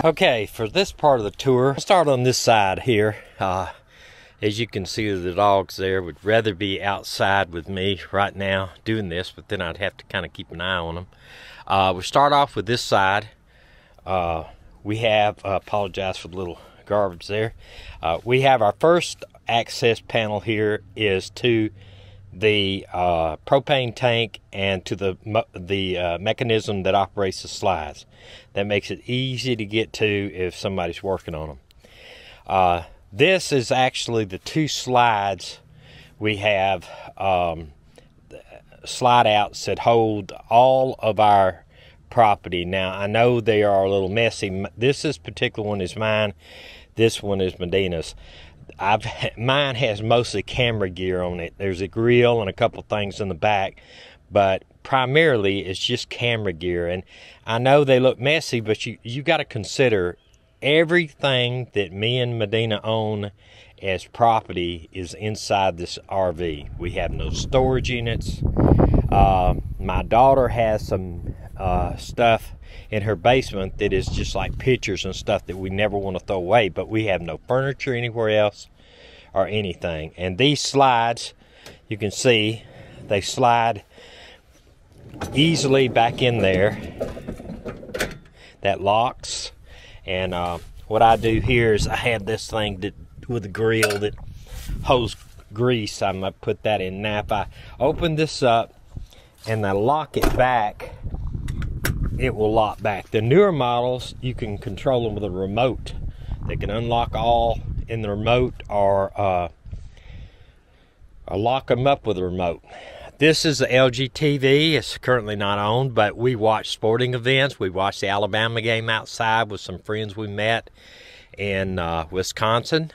Okay, for this part of the tour, I'll start on this side here. As you can see, the dogs there would rather be outside with me right now doing this, but then I'd have to kind of keep an eye on them. We start off with this side. We have, apologize for the little garbage there. We have our first access panel here is to the propane tank and to the mechanism that operates the slides. That makes it easy to get to if somebody's working on them. This is actually the two slides we have, slide outs that hold all of our property. Now I know they are a little messy. This particular one is mine. This one is Meddena's. Mine has mostly camera gear on it. There's a grill and a couple things in the back, but primarily it's just camera gear. And I know they look messy, but you got to consider everything that me and Meddena own as property is inside this RV. We have no storage units. My daughter has some stuff in her basement that is just like pictures and stuff that we never want to throw away, but we have no furniture anywhere else or anything. And these slides, you can see they slide easily back in there. That locks. And what I do here is I have this thing with a grill that holds grease. I'm gonna put that in. Now if I open this up and I lock it back, it will lock back. The newer models, you can control them with a remote. They can unlock all in the remote, or lock them up with a remote. This is the LG TV. It's currently not on, but we watch sporting events. We watched the Alabama game outside with some friends we met in Wisconsin.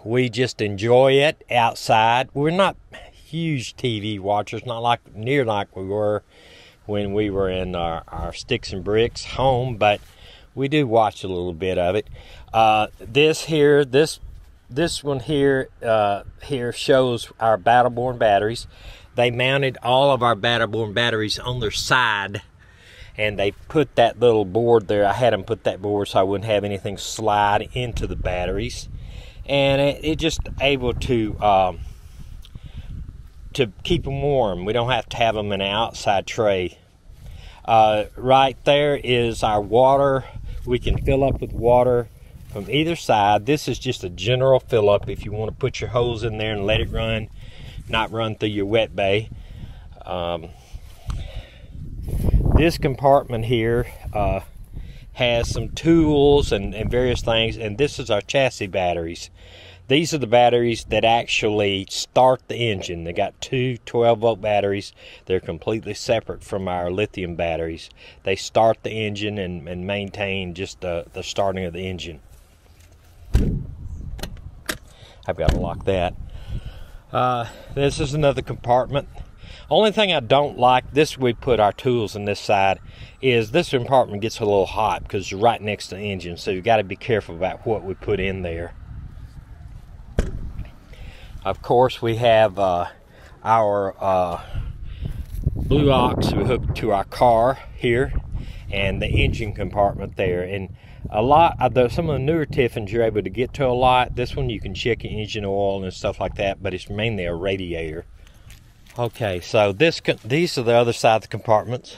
We just enjoy it outside. We're not huge TV watchers, not near like we were when we were in our sticks and bricks home, but we do watch a little bit of it. This one here shows our Battleborn batteries. They mounted all of our Battleborn batteries on their side, and they put that little board there. I had them put that board so I wouldn't have anything slide into the batteries, and it just able to keep them warm. We don't have to have them in an outside tray. Right there is our water. We can fill up with water from either side. This is just a general fill up if you want to put your hose in there and let it run, not run through your wet bay. This compartment here has some tools and various things, and this is our chassis batteries. These are the batteries that actually start the engine. They got two 12-volt batteries. They're completely separate from our lithium batteries. They start the engine and maintain just the starting of the engine. I've got to lock that. This is another compartment. Only thing I don't like, we put our tools on this side, is this compartment gets a little hot because you're right next to the engine, so you've got to be careful about what we put in there. Of course, we have our blue aux we hooked to our car here, and the engine compartment there. And some of the newer Tiffins you're able to get to a lot. This one you can check your engine oil and stuff like that, but it's mainly a radiator. Okay, so these are the other side of the compartments.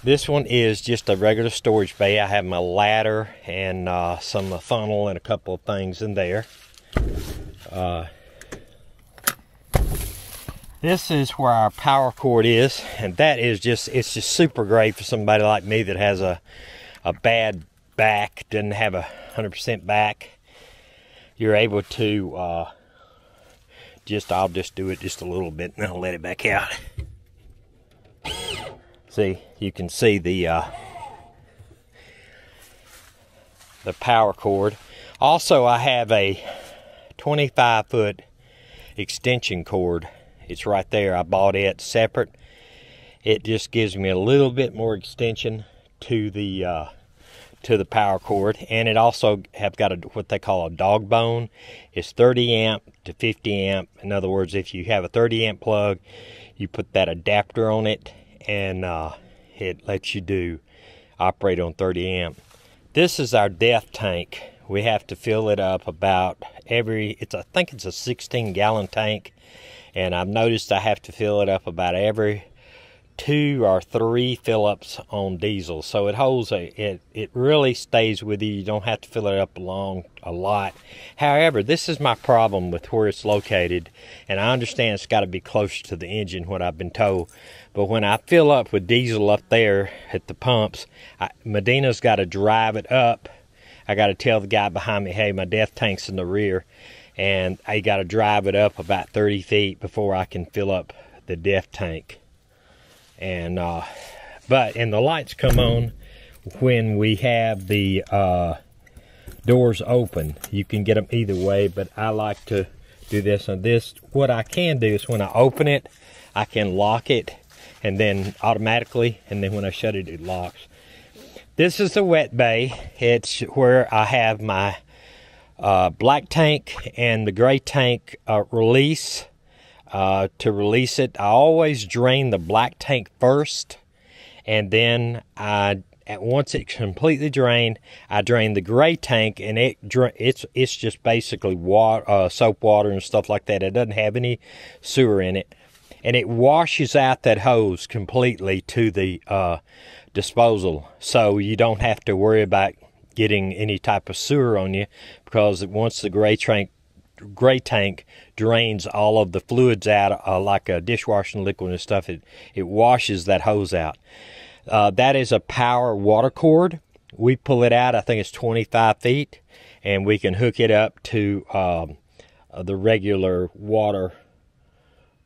This one is just a regular storage bay. I have my ladder and some funnel and a couple of things in there. This is where our power cord is, and that is it's just super great for somebody like me that has a bad back, doesn't have 100% back. You're able to I'll just do it just a little bit and I'll let it back out. See, you can see the power cord. Also, I have a 25-foot extension cord. It's right there. I bought it separate. It just gives me a little bit more extension to the power cord, and it also have got what they call a dog bone. It's 30 amp to 50 amp. In other words, if you have a 30 amp plug, you put that adapter on it, and it lets you operate on 30 amp. This is our death tank. We have to fill it up about I think it's a 16-gallon tank, and I've noticed I have to fill it up about every 2 or 3 fill-ups on diesel. So it holds it really stays with you. You don't have to fill it up a lot. However, this is my problem with where it's located, and I understand it's got to be closer to the engine, what I've been told. But when I fill up with diesel up there at the pumps, Meddena's got to drive it up. I got to tell the guy behind me, hey, my death tank's in the rear, and I got to drive it up about 30 feet before I can fill up the death tank. And the lights come on when we have the doors open. You can get them either way, but I like to do this. And this, what I can do is when I open it, I can lock it, and then automatically, and then when I shut it, it locks. This is the wet bay. It's where I have my black tank and the gray tank release. To release it, I always drain the black tank first, and then once it's completely drained, I drain the gray tank, and it's just basically water, soap water and stuff like that. It doesn't have any sewer in it, and it washes out that hose completely to the disposal, so you don't have to worry about getting any type of sewer on you, because once the gray tank drains all of the fluids out, like a dishwashing liquid and stuff, it washes that hose out. That is a power water cord. We pull it out, I think it's 25 feet, and we can hook it up to the regular water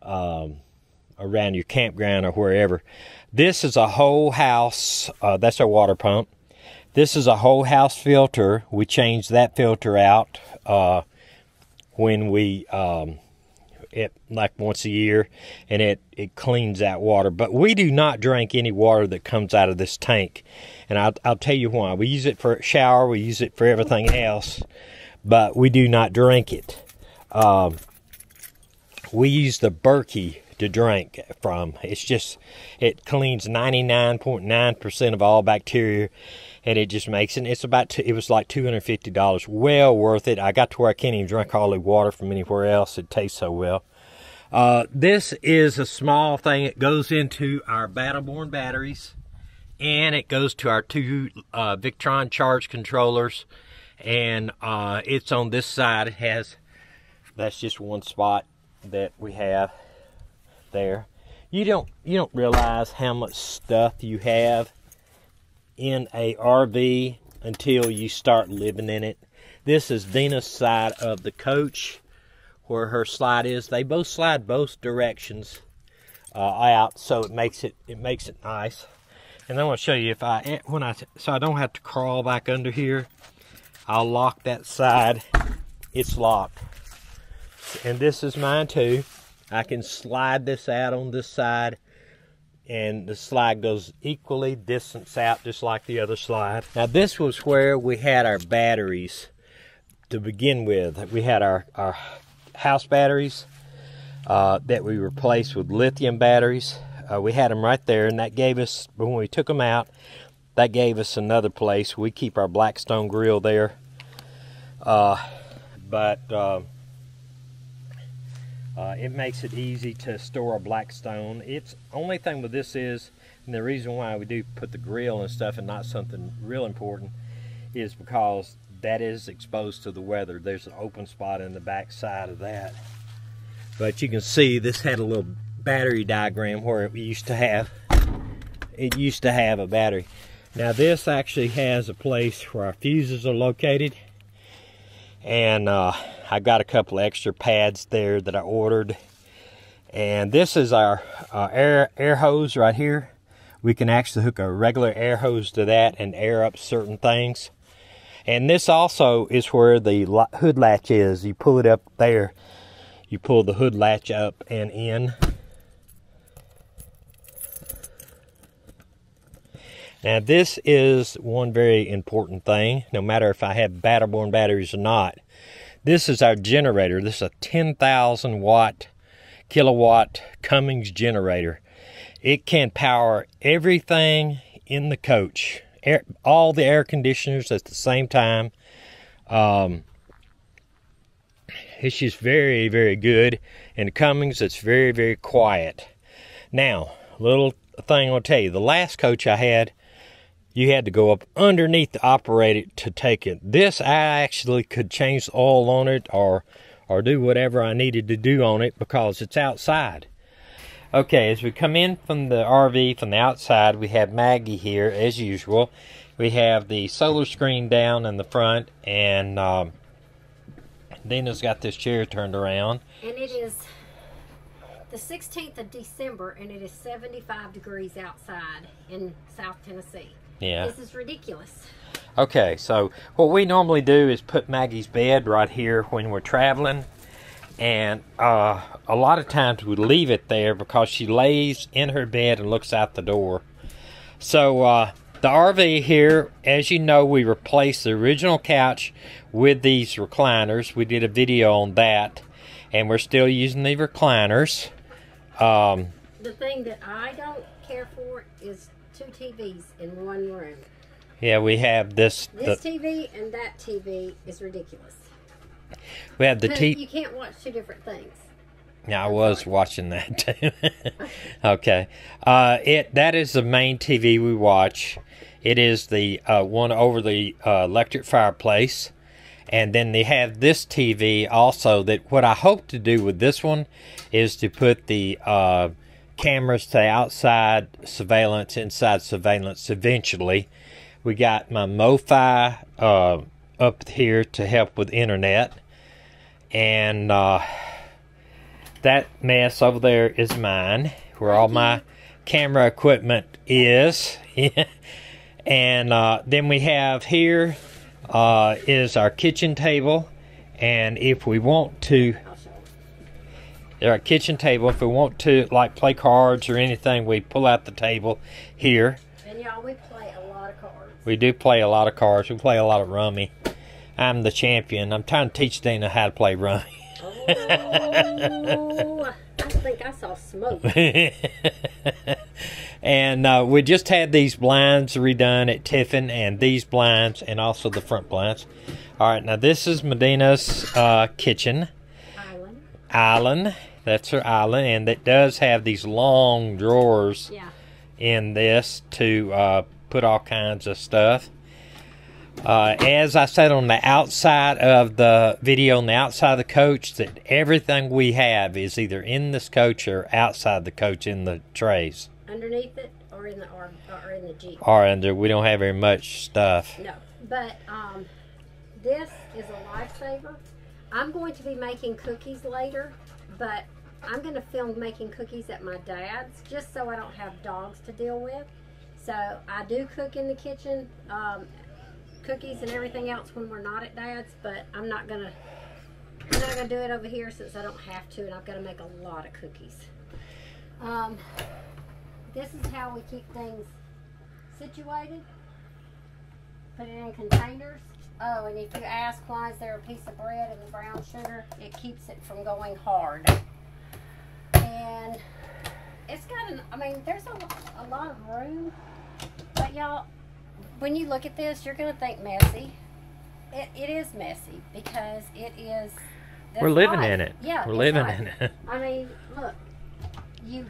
around your campground or wherever. This is a whole house, that's our water pump. This is a whole house filter. We change that filter out when we like once a year, and it cleans out water. But we do not drink any water that comes out of this tank, and I'll tell you why. We use it for a shower, we use it for everything else, but we do not drink it. We use the Berkey to drink from. It's just, it cleans 99.9% of all bacteria, and it just makes it. It was like $250. Well worth it. I got to where I can't even drink hardly water from anywhere else. It tastes so well. This is a small thing. It goes into our Battleborn batteries, and it goes to our 2 Victron charge controllers, and it's on this side. That's just one spot that we have there. You don't realize how much stuff you have in a RV until you start living in it. This is Dina's side of the coach, where her slide is. They both slide both directions out, so it makes it nice. And I want to show you, so I don't have to crawl back under here. I'll lock that side. It's locked. And this is mine too. I can slide this out on this side, and the slide goes equally distance out, just like the other slide. Now this was where we had our batteries to begin with. We had our house batteries that we replaced with lithium batteries. We had them right there, and that gave us, when we took them out, that gave us another place. We keep our Blackstone grill there. It makes it easy to store a Blackstone. It's only thing with this is, and the reason why we do put the grill and stuff and not something real important, is because that is exposed to the weather. There's an open spot in the back side of that. But you can see this had a little battery diagram where it used to have a battery. Now this actually has a place where our fuses are located, and I got a couple extra pads there that I ordered. And this is our air hose right here. We can actually hook a regular air hose to that and air up certain things. And this also is where the hood latch is. You pull it up there. You pull the hood latch up and in. Now this is one very important thing, no matter if I have Battleborn batteries or not. This is our generator. This is a 10,000 kilowatt Cummings generator. It can power everything in the coach. All the air conditioners at the same time. It's just very, very good. And the Cummings, it's very, very quiet. Now, little thing I'll tell you. The last coach I had, you had to go up underneath the operator to take it. This, I actually could change the oil on it or do whatever I needed to do on it because it's outside. Okay, as we come in from the RV from the outside, we have Maggie here as usual. We have the solar screen down in the front, and Dina's got this chair turned around. And it is the 16th of December, and it is 75 degrees outside in South Tennessee. Yeah. This is ridiculous. Okay, so what we normally do is put Maggie's bed right here when we're traveling. And a lot of times we leave it there because she lays in her bed and looks out the door. So the RV here, as you know, we replaced the original couch with these recliners. We did a video on that, and we're still using the recliners. The thing that I don't care for is 2 TVs in one room. Yeah, we have this. This TV and that TV is ridiculous. We have the You can't watch 2 different things. Yeah, I was watching that too. Okay. That is the main TV we watch. It is the one over the electric fireplace. And then they have this TV also, that what I hope to do with this one is to put the cameras to outside surveillance, inside surveillance eventually. We got my MoFi up here to help with internet. And that mess over there is mine, where all my camera equipment is. And then we have here is our kitchen table. And if we want to, our kitchen table, if we want to like play cards or anything, we pull out the table here. And y'all, we play a lot of cards. We do play a lot of cards. We play a lot of rummy. I'm the champion. I'm trying to teach Dana how to play rummy. Oh, I think I saw smoke. And we just had these blinds redone at Tiffin, and these blinds, and also the front blinds. All right, now this is Medina's kitchen. Island. That's her island, and it does have these long drawers in this to put all kinds of stuff. As I said on the outside of the video, on the outside of the coach, that everything we have is either in this coach or outside the coach in the trays. Underneath it, or in the Jeep. Or under. We don't have very much stuff. No, but this is a lifesaver. I'm going to be making cookies later, but I'm going to film making cookies at my dad's just so I don't have dogs to deal with. So I do cook in the kitchen. Cookies and everything else when we're not at Dad's, but I'm not gonna do it over here since I don't have to, and I've got to make a lot of cookies. This is how we keep things situated. Put it in containers. Oh, and if you ask why is there a piece of bread and the brown sugar, it keeps it from going hard. And it's got I mean, there's a lot of room, but y'all, when you look at this, you're going to think messy. It is messy because it is. We're living in it. Yeah, we're living in it. I mean, look, you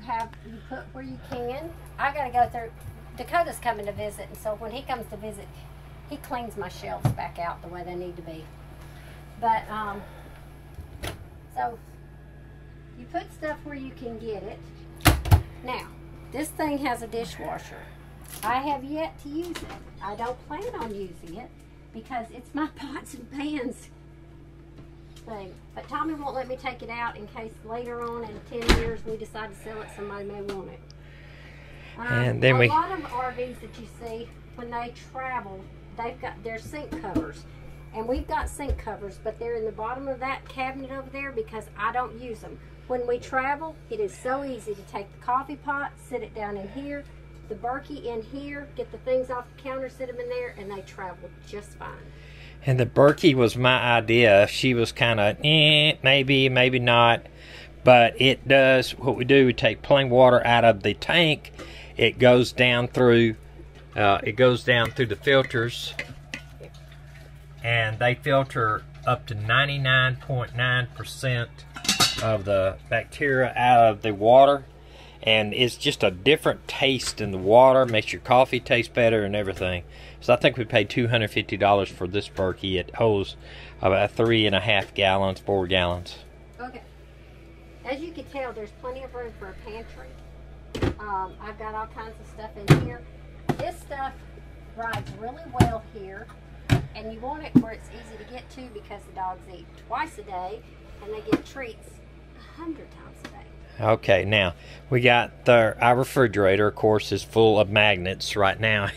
put where you can. I got to go through. Dakota's coming to visit, and so when he comes to visit, he cleans my shelves back out the way they need to be. But so you put stuff where you can get it. Now, this thing has a dishwasher. I have yet to use it. I don't plan on using it because it's my pots and pans thing. But Tommy won't let me take it out in case later on in 10 years we decide to sell it, somebody may want it. And then a lot of RVs that you see, when they travel, they've got their sink covers. And we've got sink covers, but they're in the bottom of that cabinet over there because I don't use them. When we travel, it is so easy to take the coffee pot, sit it down in here, the Berkey in here, get the things off the counter, sit them in there, and they travel just fine. And the Berkey was my idea. She was kind of, maybe, maybe not. But it does, what we do, we take plain water out of the tank. It goes down through, the filters, and they filter up to 99.9% of the bacteria out of the water. And it's just a different taste in the water, makes your coffee taste better and everything. So I think we paid $250 for this Berkey. It holds about 3.5 gallons, 4 gallons. Okay. As you can tell, there's plenty of room for a pantry. I've got all kinds of stuff in here. This stuff rides really well here, and you want it where it's easy to get to because the dogs eat twice a day, and they get treats 100 times a day. Okay, now we got our refrigerator, of course, is full of magnets right now.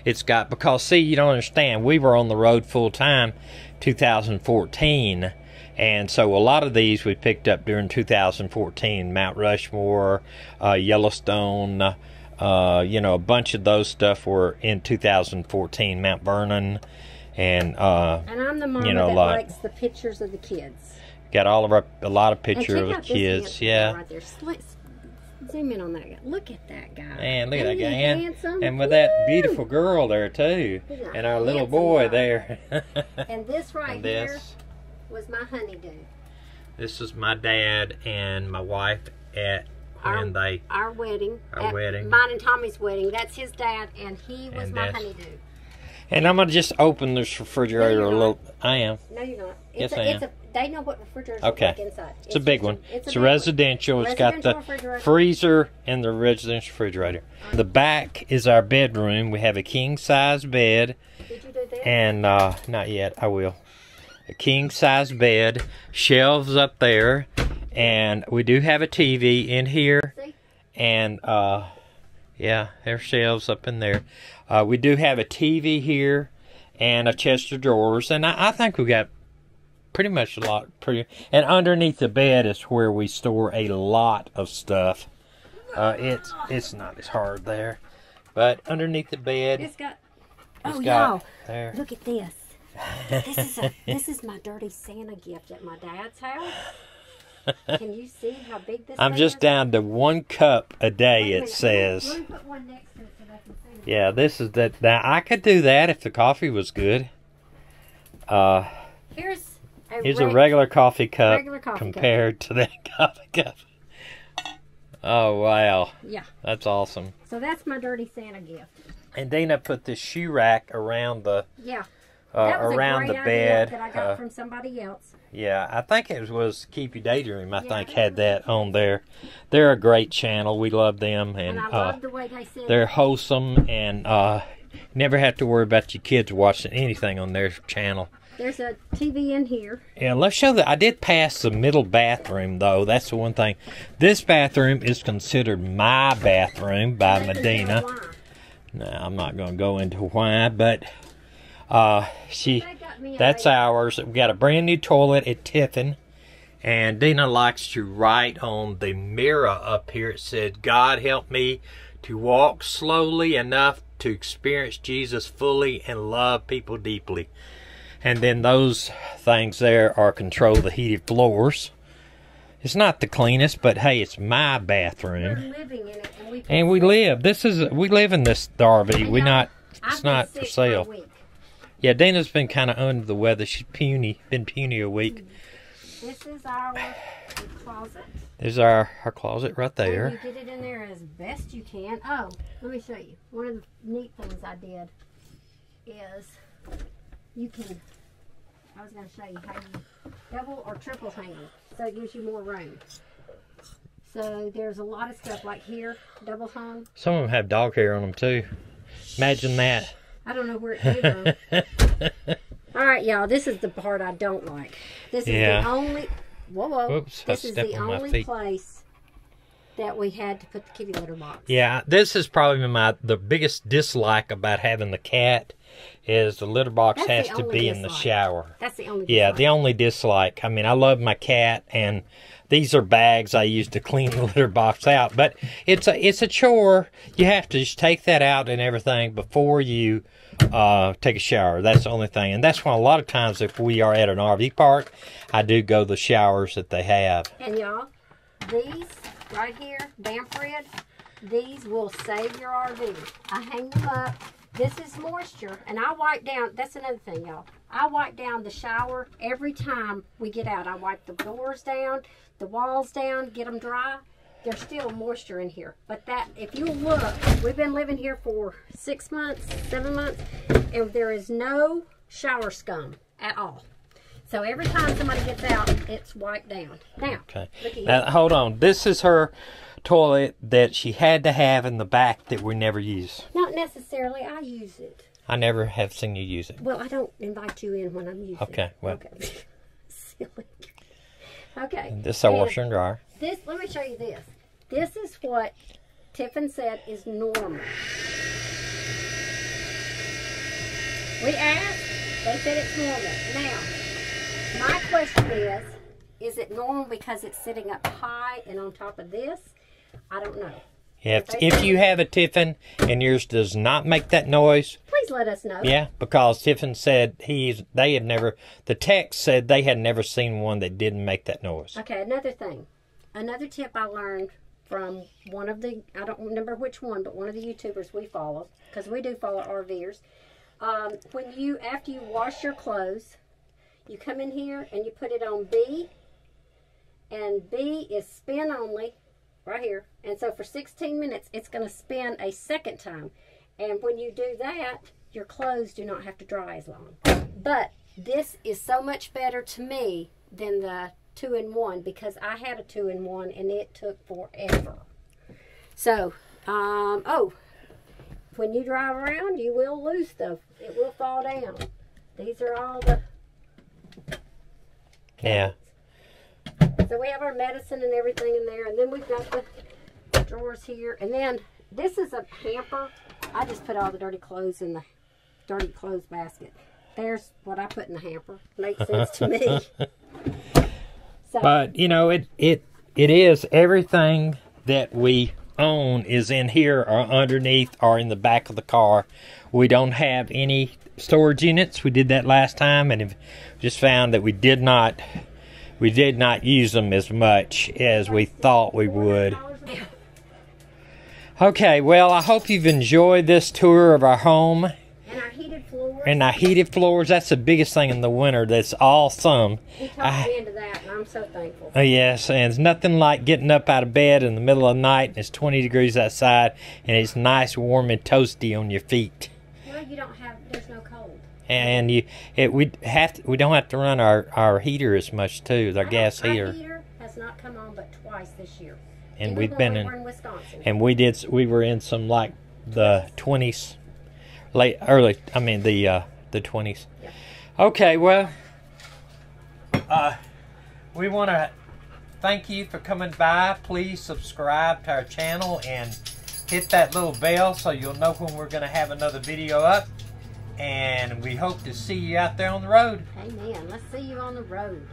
It's got, because see, you don't understand, we were on the road full time 2014, and so a lot of these we picked up during 2014. Mount Rushmore, Yellowstone, you know, a bunch of those stuff were in 2014. Mount Vernon, and I'm the mama that likes the pictures of the kids. Got a lot of pictures of the kids. Yeah. Right there. Zoom in on that guy. Look at that guy. Man, look at that guy. Handsome. And with that beautiful girl there too. And our little boy there. And this here was my honeydew. This is my dad and my wife at our wedding. Our wedding. Mine and Tommy's wedding. That's his dad, and he was my honeydew. And I'm going to just open this refrigerator a little. I am. No, you're not. Yes, I am. They know what refrigerators look like inside. It's a big one. It's a residential. It's got the freezer and the residential refrigerator. The back is our bedroom. We have a king-size bed. Did you do that? And not yet. I will. A king-size bed. Shelves up there. And we do have a TV in here. See? And yeah, there's shelves up in there. We do have a TV here and a chest of drawers, and I think we got pretty much a lot. And underneath the bed is where we store a lot of stuff. It's not as hard there, but underneath the bed, it's got y'all, there. Look at this. This is my dirty Santa gift at my dad's house. Can you see how big this I'm thing just is? down to 1 cup a day, it says. Let me put one next to it so they can see. Yeah, this is that. Now, I could do that if the coffee was good. Here's a regular coffee cup compared to that coffee cup. Oh, wow. Yeah. That's awesome. So that's my dirty Santa gift. And Dina put this shoe rack around the that was around a the great bed. idea that I got from somebody else. Yeah, I think it was Keep Your Daydream. I think had that on there. They're a great channel. We love them, and I love the way they said they're wholesome, and never have to worry about your kids watching anything on their channel. There's a TV in here. Yeah, let's show that. I did pass the middle bathroom, though. That's the one thing. This bathroom is considered my bathroom by Meddena. No, I'm not going to go into why, but that's ours. We got a brand new toilet at Tiffin, and Dina likes to write on the mirror up here. It said, "God help me to walk slowly enough to experience Jesus fully and love people deeply." And then those things there are control the heated floors. It's not the cleanest, but hey, it's my bathroom. We're living in it, and we live. We live in this RV. It's not for sale. Yeah, Dana's been kind of under the weather. She's been puny a week. This is our closet. There's our closet right there. And you get it in there as best you can. Oh, let me show you. One of the neat things I did is you can, I was going to show you how you double or triple hang it. So it gives you more room. So there's a lot of stuff like here, double hung. Some of them have dog hair on them too. Imagine that. I don't know where it came from. Alright, y'all, this is the part I don't like. This is the only... Whoa. Oops, this is the only place that we had to put the kitty litter box. Yeah, this is probably the biggest dislike about having the cat is the litter box has to be in the shower. That's the only dislike. Yeah, the only dislike. I mean, I love my cat, and these are bags I use to clean the litter box out. But it's a chore. You have to just take that out and everything before you take a shower. That's the only thing. And that's why a lot of times if we are at an RV park, I do go to the showers that they have. And y'all, these right here, damp red, these will save your RV. I hang them up. This is moisture, and I wipe down, that's another thing, y'all. I wipe down the shower every time we get out. I wipe the doors down, the walls down, get them dry. There's still moisture in here. But that, if you look, we've been living here for 6 months, 7 months, and there is no shower scum at all. So every time somebody gets out, it's wiped down. Now, okay. Look at Now, hold on. This is her toilet that she had to have in the back that we never use. Not necessarily. I use it. I never have seen you use it. Well, I don't invite you in when I'm using it. Okay, well. Okay. Silly. Okay. And this is our washer and dryer. This, let me show you this. This is what Tiffin said is normal. We asked, they said it's normal. Now, my question is it normal because it's sitting up high and on top of this? I don't know. If you have a Tiffin and yours does not make that noise, please let us know. Yeah, because Tiffin said the text said they had never seen one that didn't make that noise. Okay, another thing. Another tip I learned from one of the, I don't remember which one, but one of the YouTubers we follow, because we do follow RVers. After you wash your clothes, you come in here and you put it on B, and B is spin only, right here. And so for 16 minutes, it's going to spin a second time. And when you do that, your clothes do not have to dry as long. But this is so much better to me than the 2-in-1, because I had a 2-in-1 and it took forever. So, when you drive around, you will lose stuff. It will fall down. These are all the... Yeah. So we have our medicine and everything in there, and then we've got the drawers here, and then this is a hamper. I just put all the dirty clothes in the dirty clothes basket. There's what I put in the hamper. Makes sense to me. So, but you know, it is everything that we own is in here or underneath or in the back of the car. We don't have any storage units. We did that last time and have just found that we did not use them as much as we thought we would. Okay, well, I hope you've enjoyed this tour of our home. And our heated floors. And our heated floors, that's the biggest thing in the winter. That's awesome. He talked me into that, and I'm so thankful. Yes, and it's nothing like getting up out of bed in the middle of the night and it's 20 degrees outside and it's nice, warm, and toasty on your feet. Well, there's no cold. And we don't have to run our heater as much too, our gas heater. Our heater has not come on but twice this year. And even we've been when we were in Wisconsin. And we were in some like the 20s, the 20s. Yeah. Okay, well, we want to thank you for coming by. Please subscribe to our channel and hit that little bell so you'll know when we're going to have another video up. And we hope to see you out there on the road. Amen. Let's see you on the road.